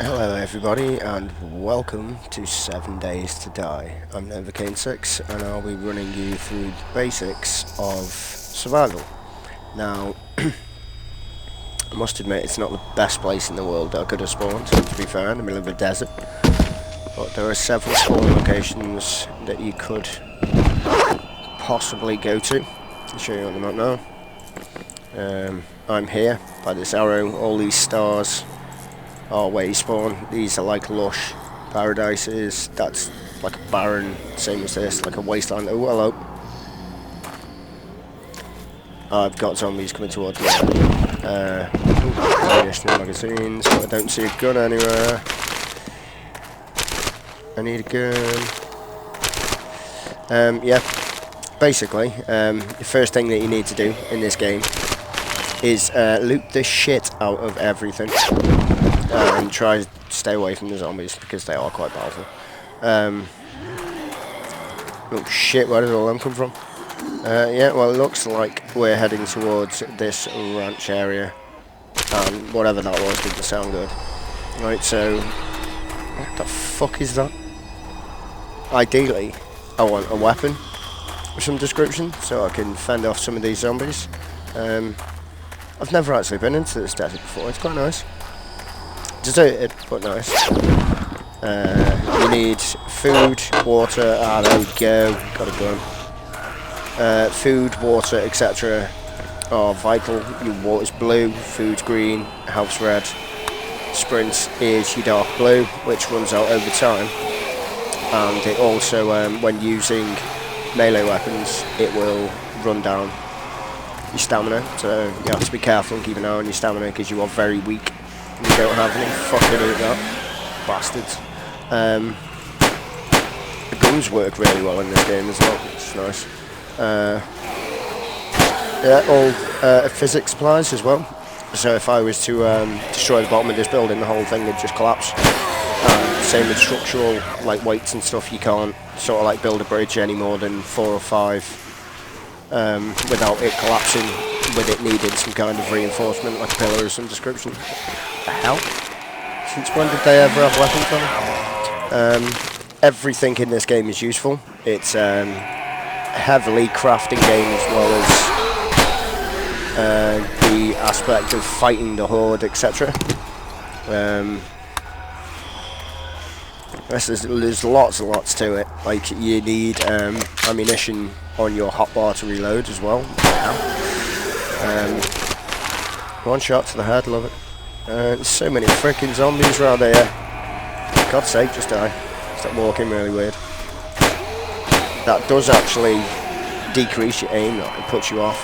Hello everybody and welcome to 7 Days to Die. I'm Novacaine6 and I'll be running you through the basics of survival. Now, I must admit it's not the best place in the world that I could have spawned, to be fair, in the middle of a desert. But there are several spawn locations that you could possibly go to. I'll show you on the map now. I'm here by this arrow. All these stars are where you spawn. These are like lush paradises. That's like a barren, same as this, like a wasteland. Oh, hello. I've got zombies coming towards me. Ammunition and magazines, but I don't see a gun anywhere. I need a gun. Yeah, basically, the first thing that you need to do in this game is loot the shit out of everything. And try to stay away from the zombies because they are quite powerful. Oh shit, where did all them come from? Yeah, well it looks like we're heading towards this ranch area. And whatever that was didn't sound good. Right, so what the fuck is that? Ideally, I want a weapon of some description so I can fend off some of these zombies. I've never actually been into this desert before, it's quite nice. Deserted, but nice. You need food, water, there we go, got a gun. Food, water, etc. are vital. Your water's blue, food's green, health's red. Sprint is your dark blue, which runs out over time. And it also, when using melee weapons, it will run down your stamina. So you have to be careful and keep an eye on your stamina because you are very weak. You don't have any. Fucking eat that. Bastards. The guns work really well in this game as well. It's nice. Yeah, all physics applies as well. So if I was to destroy the bottom of this building, the whole thing would just collapse. Same with structural like weights and stuff. You can't sort of like build a bridge any more than 4 or 5 without it collapsing, with it needing some kind of reinforcement, like a pillar of some description. The hell? Since when did they ever have weapons on? Everything in this game is useful. It's a heavily crafting game as well as the aspect of fighting the horde, etc. There's lots and lots to it. Like you need ammunition on your hotbar to reload as well. One shot to the head, love it. There's so many freaking zombies around here. For God's sake, just die. Stop walking really weird. That does actually decrease your aim, it puts you off.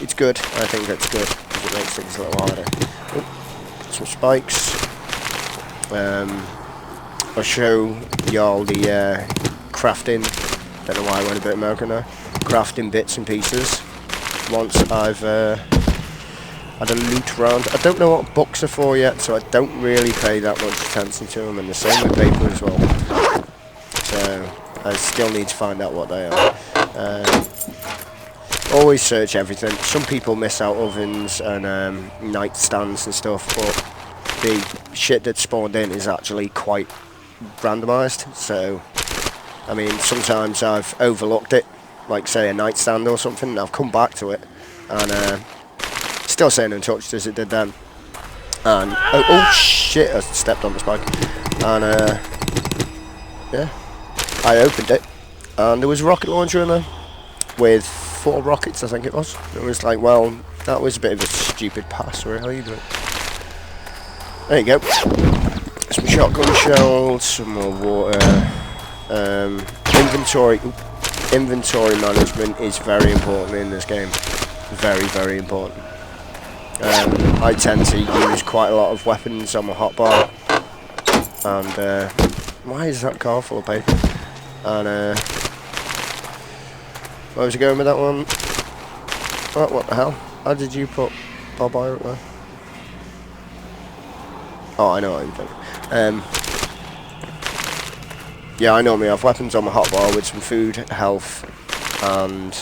It's good, I think it's good, because it makes things a little harder. Oh, some spikes. I'll show y'all the crafting. Don't know why I went a bit American there. Crafting bits and pieces. Once I've had a loot round. I don't know what books are for yet, so I don't really pay that much attention to them, and the same with paper as well. So I still need to find out what they are. Always search everything. Some people miss out ovens and nightstands and stuff, but the shit that's spawned in is actually quite randomised. So, I mean, sometimes I've overlooked it, like say a nightstand or something, and I've come back to it, and still saying untouched as it did then. And oh shit, I stepped on the spike. And yeah, I opened it, and there was a rocket launcher in there with 4 rockets, I think it was. It was like, well, that was a bit of a stupid pass, really. But there you go. Some shotgun shells, some more water. Inventory management is very important in this game. Very, very important. I tend to use quite a lot of weapons on my hotbar. And why is that car full of paper? And where was I going with that one? What the hell? How did you put Bob Eye up there? Oh, I know what you're thinking. Yeah, I normally have weapons on my hotbar with some food, health, and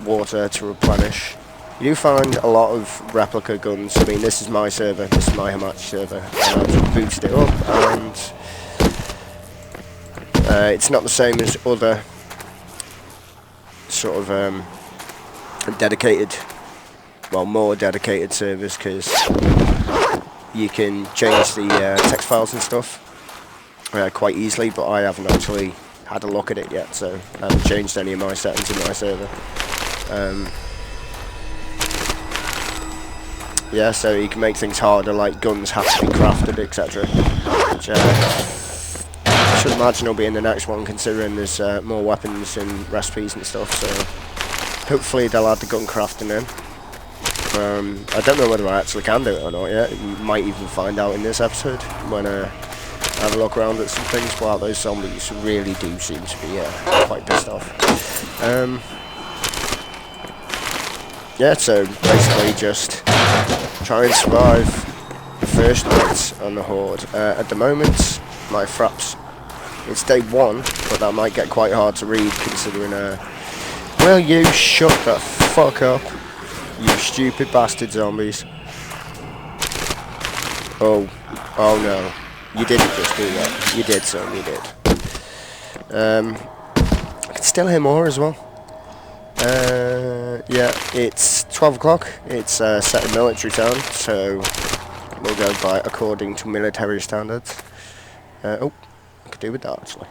water to replenish. You do find a lot of replica guns. I mean, this is my server, this is my Hamachi server, and I've just booted it up, and it's not the same as other sort of dedicated, well, more dedicated servers, because you can change the text files and stuff quite easily, but I haven't actually had a look at it yet, so I haven't changed any of my settings in my server. Yeah, so you can make things harder, like guns have to be crafted, etc. Which I should imagine will be in the next one, considering there's more weapons and recipes and stuff, so hopefully they'll add the gun crafting in. I don't know whether I actually can do it or not yet. You might even find out in this episode when I have a look around at some things. Wow, those zombies really do seem to be quite pissed off. Yeah, so basically just try and survive the first night on the Horde. At the moment, my fraps, it's day 1, but that might get quite hard to read considering, well, you shut the fuck up, you stupid bastard zombies. Oh no, you didn't just do that, you did, son, you did. I can still hear more as well. Yeah, it's 12 o'clock, it's set in military town, so we'll go by according to military standards. Oh, I could do with that actually.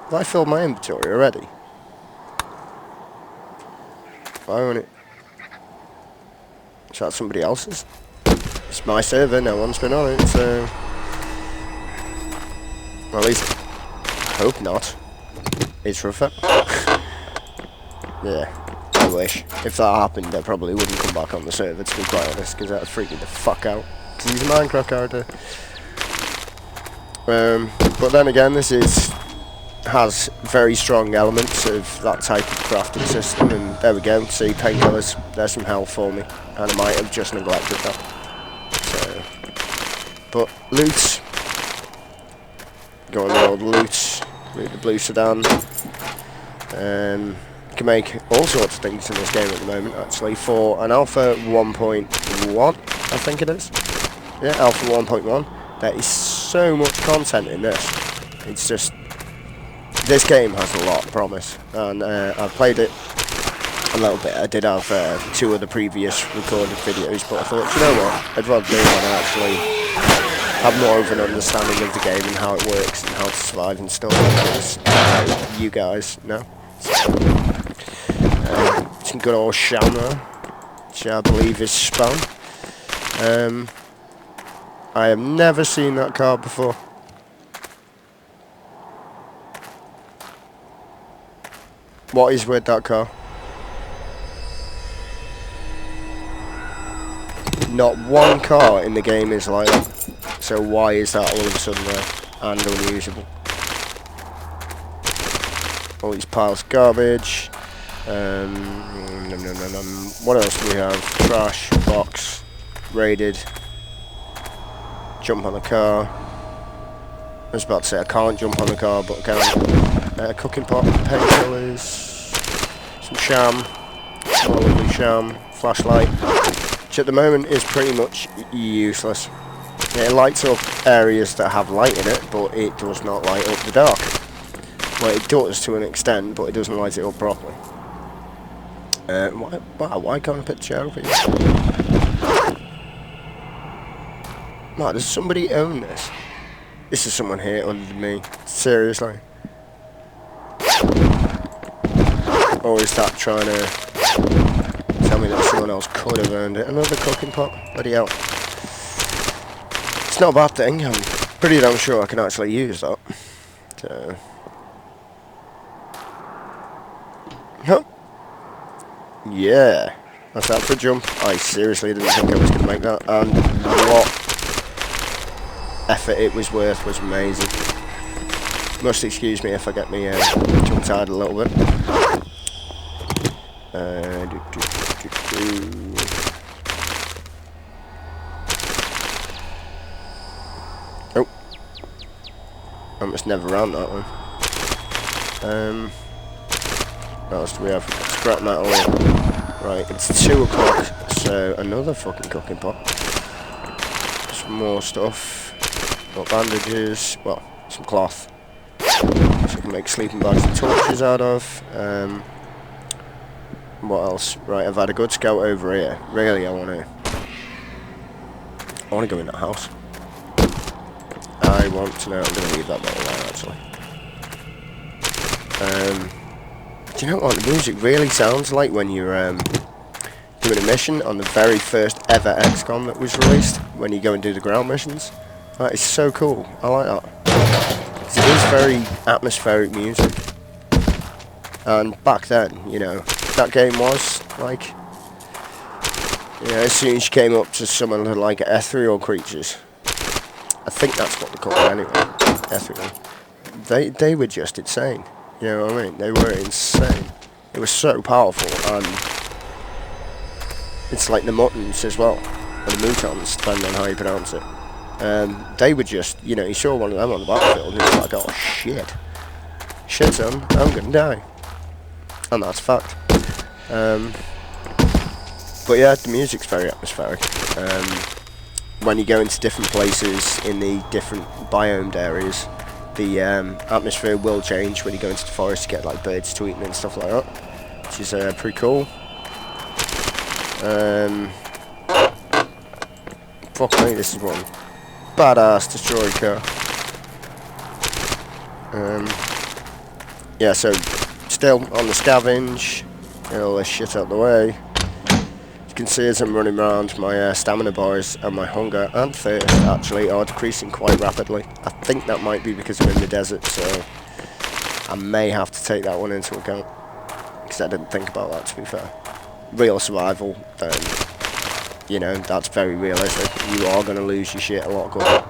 Have I filled my inventory already? I own it. Is that somebody else's? It's my server, no one's been on it, so... Well, at least, I hope not. It's for a fact. Yeah, I wish. If that happened, I probably wouldn't come back on the server, to be quite honest, because that would freak me the fuck out. Because he's a Minecraft character. But then again, this has very strong elements of that type of crafting system, and there we go, see, painkillers, there's some health for me, and I might have just neglected that. So, but loot, go on the old loot the blue sedan. You can make all sorts of things in this game at the moment, actually, for an alpha 1.1, I think it is. Yeah, alpha 1.1, there is so much content in this. It's just, this game has a lot of promise, and I've played it a little bit. I did have 2 of the previous recorded videos, but I thought, you know what, I'd rather do it when I actually have more of an understanding of the game and how it works and how to survive and stuff, because you guys know. Some good old Shammer, which I believe is spam. I have never seen that card before. What is with that car? Not one car in the game is like that. So why is that all of a sudden there and unusable? All these piles of garbage. What else do we have? Trash, box, raided. Jump on the car. I was about to say I can't jump on the car, but I can. Cooking pot, painkillers, some sham, more lovely sham, flashlight, which at the moment is pretty much useless. It lights up areas that have light in it, but it does not light up the dark. Well, it does to an extent, but it doesn't light it up properly. Why can't I put the chair over here? Man, does somebody own this? This is someone here other than me. Seriously. Or is that trying to tell me that someone else could have earned it? Another cooking pot? Bloody hell. It's not a bad thing. I'm pretty damn sure I can actually use that. So. Huh? Yeah. That's that for a jump. I seriously didn't think I was going to make that. And what effort it was worth was amazing. Must excuse me if I get me tongue-tied a little bit. Oh, I must never ran that one. What else do we have? Scrap metal. Right, it's 2 o'clock, so another fucking cooking pot. Some more stuff. More bandages. Well, some cloth. So I can make sleeping bags and torches out of. What else? Right, I've had a good scout over here. Really, I want to go in that house. I want to know. I'm going to leave that bottle there, actually. Do you know what the music really sounds like when you're doing a mission on the very first ever XCOM that was released? When you go and do the ground missions, that is so cool. I like that. 'Cause it is very atmospheric music. And back then, you know, that game was like, you know, as soon as you came up to some of the like ethereal creatures, I think that's what they call it anyway. Ethereal. They were just insane. You know what I mean? They were insane. It was so powerful, and it's like the muttons as well, or the mutons, depending on how you pronounce it. They were just, you know, you saw one of them on the battlefield, and it was like, oh shit, shit son, I'm gonna die, and that's a fact. But yeah, the music's very atmospheric. When you go into different places in the different biomed areas, the atmosphere will change when you go into the forest to get like birds tweeting and stuff like that, which is pretty cool. Fuck me, this is one badass destroy car. Yeah, so still on the scavenge, get all this shit out of the way. You can see as I'm running around, my stamina bars and my hunger and thirst actually are decreasing quite rapidly. I think that might be because I'm in the desert, so I may have to take that one into account, because I didn't think about that, to be fair. Real survival, then, you know, that's very realistic. You are going to lose your shit a lot quicker.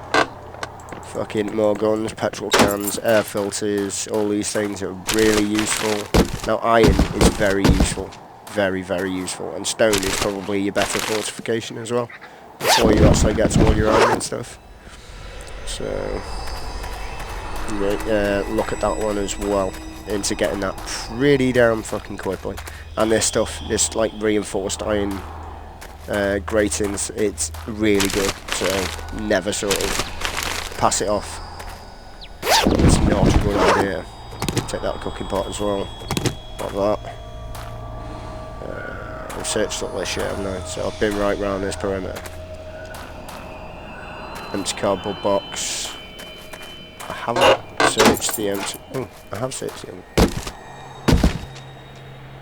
Fucking more guns, petrol cans, air filters, all these things are really useful. Now iron is very useful. Very, very useful, and stone is probably your better fortification as well, before you actually get to all your iron and stuff. So, look at that one as well, into getting that pretty damn fucking quickly. And this stuff, this like reinforced iron gratings, it's really good, so never sort of pass it off. It's not a good idea. Take that cooking pot as well, like that. I've searched all this shit, haven't I? So I've been right round this perimeter. Empty cardboard box. I haven't searched the empty... Oh, I have searched the empty...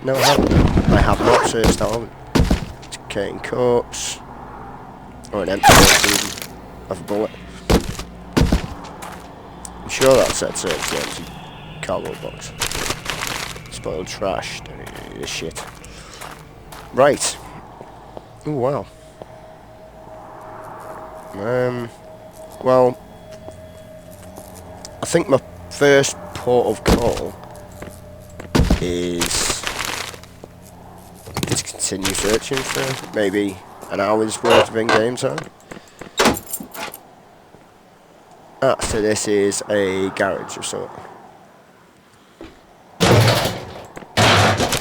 No, I haven't. I have not searched that one. Decaying corpse. Or an empty box even. Of a bullet. I'm sure that said search the empty cardboard box. Spoiled trash. Don't need this shit. Right. Oh wow. Well, I think my first port of call is to continue searching for maybe an hour's worth of in-game time. Ah, so this is a garage of sort.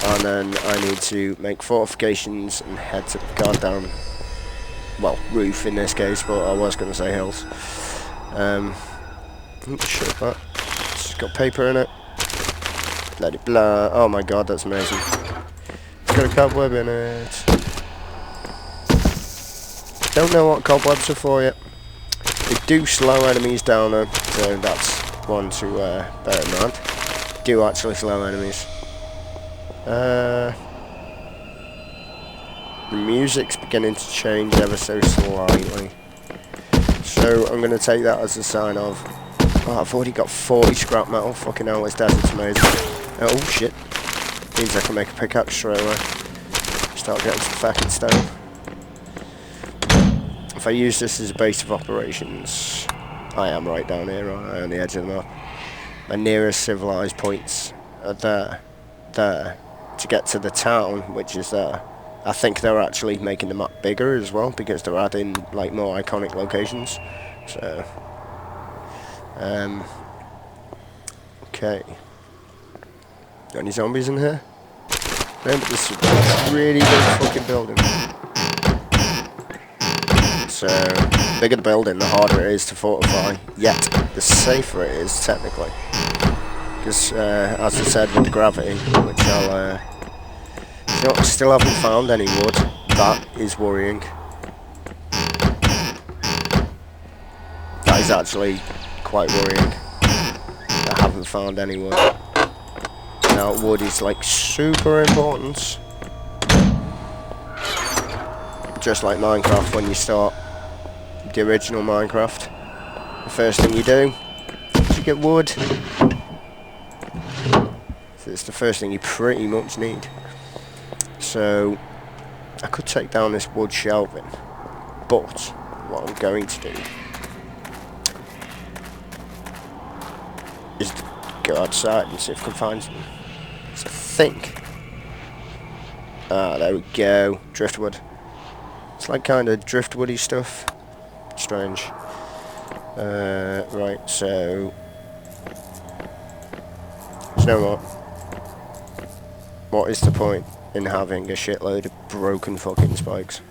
And then I need to make fortifications and head to the goddamn, well, roof in this case, but I was going to say hills. Shit, that. It's got paper in it. Bloody blah. Oh my god, that's amazing. It's got a cobweb in it. Don't know what cobwebs are for yet. They do slow enemies down though, so that's one to bear in mind. Do actually slow enemies. The music's beginning to change ever so slightly, so I'm going to take that as a sign of, oh, I've already got 40 scrap metal, fucking hell, this desert's amazing. Oh shit, means I can make a pickaxe straight away, start getting some fucking stone. If I use this as a base of operations, I am right down here, aren't I, on the edge of the map. My nearest civilized points are there. To get to the town, which is there. I think they're actually making the map bigger as well, because they're adding like more iconic locations. So, okay. Got any zombies in here? Remember, this is a really big fucking building. So, the bigger the building, the harder it is to fortify, yet the safer it is, technically. Because, as I said, with the gravity, which I'll, you know, still haven't found any wood. That is worrying. That is actually quite worrying. I haven't found any wood. Now, wood is like super important. Just like Minecraft, when you start the original Minecraft, the first thing you do is you get wood. So it's the first thing you pretty much need. So I could take down this wood shelving, but what I'm going to do is go outside and see if I can find some. So I think, there we go, driftwood. It's like kind of driftwoody stuff. Strange. Right, so you know what? What is the point in having a shitload of broken fucking spikes?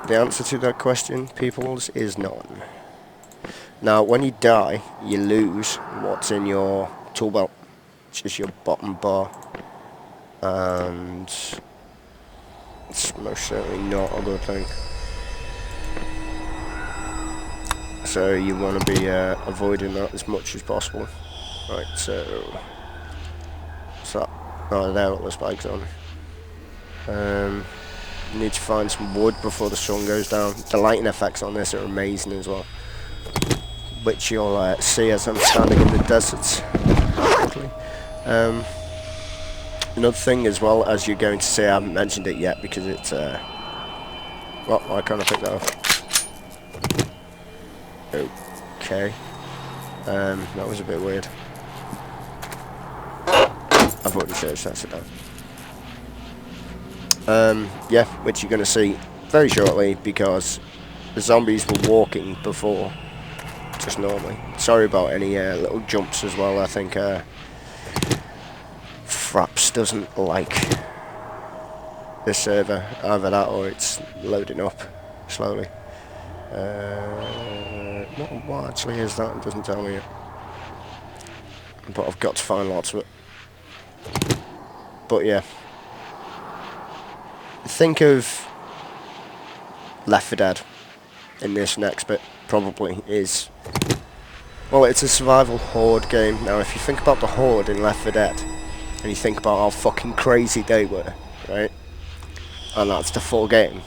The answer to that question, peoples, is none. Now, when you die, you lose what's in your tool belt, which is your bottom bar, and it's most certainly not a good thing. So you want to be avoiding that as much as possible. Right, so what's that? Oh, there are all the spikes on. You need to find some wood before the sun goes down. The lighting effects on this are amazing as well, which you'll see as I'm standing in the desert. Another thing as well, as you're going to see, I haven't mentioned it yet because it's well, why can't I pick that up? Okay. That was a bit weird. I've already searched that, so down. Yeah, which you're going to see very shortly because the zombies were walking before, just normally. Sorry about any little jumps as well. I think Fraps doesn't like this server, either that or it's loading up slowly. What actually is that? It doesn't tell me yet. But I've got to find lots of it. But yeah. Think of Left 4 Dead in this next bit, probably, is... Well, it's a survival horde game. Now, if you think about the horde in Left 4 Dead, and you think about how fucking crazy they were, right? And that's the full game.